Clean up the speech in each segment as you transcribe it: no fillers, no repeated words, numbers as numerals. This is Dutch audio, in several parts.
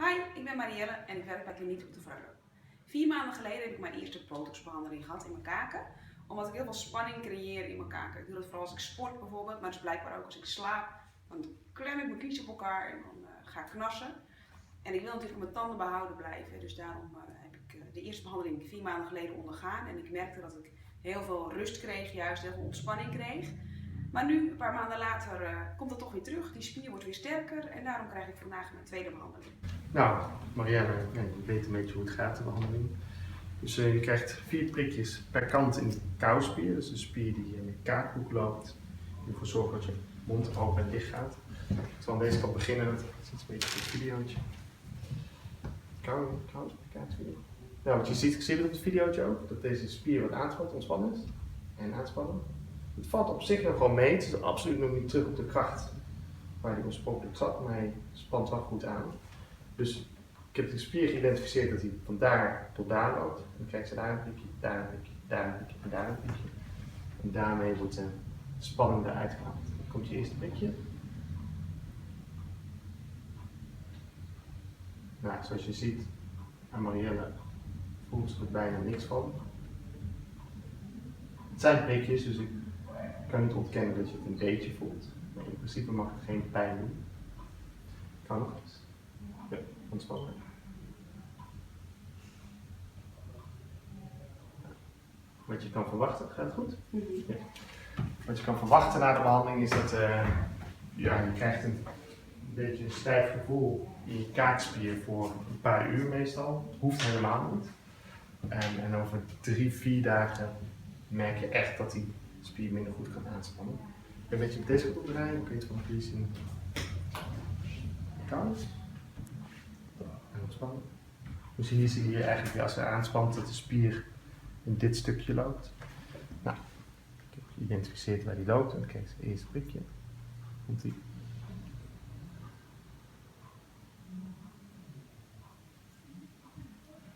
Hi, ik ben Marielle en ik werk bij Kliniek op de Vreugde. 4 maanden geleden heb ik mijn eerste botoxbehandeling gehad in mijn kaken, omdat ik heel veel spanning creëer in mijn kaken. Ik doe dat vooral als ik sport bijvoorbeeld, maar dus blijkbaar ook als ik slaap. Dan klem ik mijn kiezen op elkaar en dan ga ik knassen. En ik wil natuurlijk mijn tanden behouden blijven, dus daarom heb ik de eerste behandeling 4 maanden geleden ondergaan. En ik merkte dat ik heel veel rust kreeg, juist heel veel ontspanning kreeg. Maar nu, een paar maanden later, komt het toch weer terug. Die spier wordt weer sterker en daarom krijg ik vandaag mijn tweede behandeling. Nou, Marielle, je weet een beetje hoe het gaat, de behandeling. Dus je krijgt 4 prikjes per kant in de kauwspier. Dat is een spier die in je kaakhoek loopt. Die ervoor zorgt dat je mond open en dicht gaat. Ik zal aan deze kant beginnen. Dat is een beetje een videootje. Kaakspier. Nou, wat je ziet het op het videootje ook, dat deze spier wat aanspannen, ontspannen is. En aanspannen. Het valt op zich nog gewoon mee. Het is absoluut nog niet terug op de kracht waar hij oorspronkelijk zat, maar hij spant wel goed aan. Dus ik heb de spier geïdentificeerd dat hij van daar tot daar loopt. Dan krijg je daar een piekje, daar een piekje, daar een piekje en daar een piekje. En daarmee wordt de spanning eruit gehaald. Dan komt je eerste prikje. Nou, zoals je ziet aan Marielle voelt ze er bijna niks van. Het zijn prikjes, dus ik kan niet ontkennen dat je het een beetje voelt. Maar in principe mag het geen pijn doen. Kan nog eens. Ja, ontspannen. Wat je kan verwachten, gaat het goed? Ja. Wat je kan verwachten na de behandeling is dat je krijgt een beetje een stijf gevoel in je kaakspier voor een paar uur meestal. Hoeft helemaal niet. En over 3-4 dagen merk je echt dat die spier minder goed kan aanspannen. Een beetje met deze kant opdraaien, dan kun je het van hier zien. Koud. En ontspannen. Dus hier zie je eigenlijk als hij aanspant dat de spier in dit stukje loopt. Nou, ik heb geïdentificeerd waar die loopt en dan krijg je het eerste prikje. Komt die.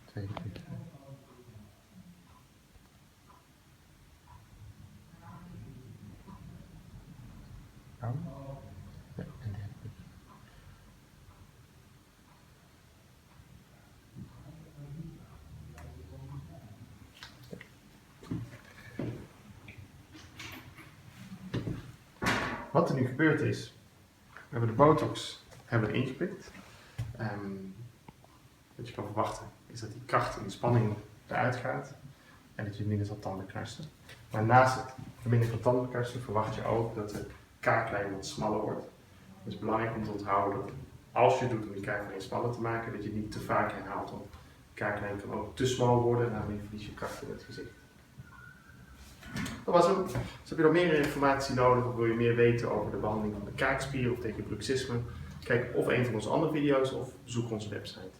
Tweede prikje. Koud. Ja, en derde prikje. Wat er nu gebeurd is, we hebben de botox ingeprikt. Wat je kan verwachten is dat die kracht en de spanning eruit gaat en dat je minder zal tanden knarsen. Maar naast het verminderen van tandenknarsen verwacht je ook dat de kaaklijn wat smaller wordt. Het is belangrijk om te onthouden dat als je het doet om je kaaklijn smaller te maken, dat je het niet te vaak herhaalt. Want de kaaklijn kan ook te smal worden en daarmee verlies je kracht in het gezicht. Dat was hem. Dus heb je nog meer informatie nodig of wil je meer weten over de behandeling van de kaakspier of tegen bruxisme? Kijk of een van onze andere video's of bezoek onze website.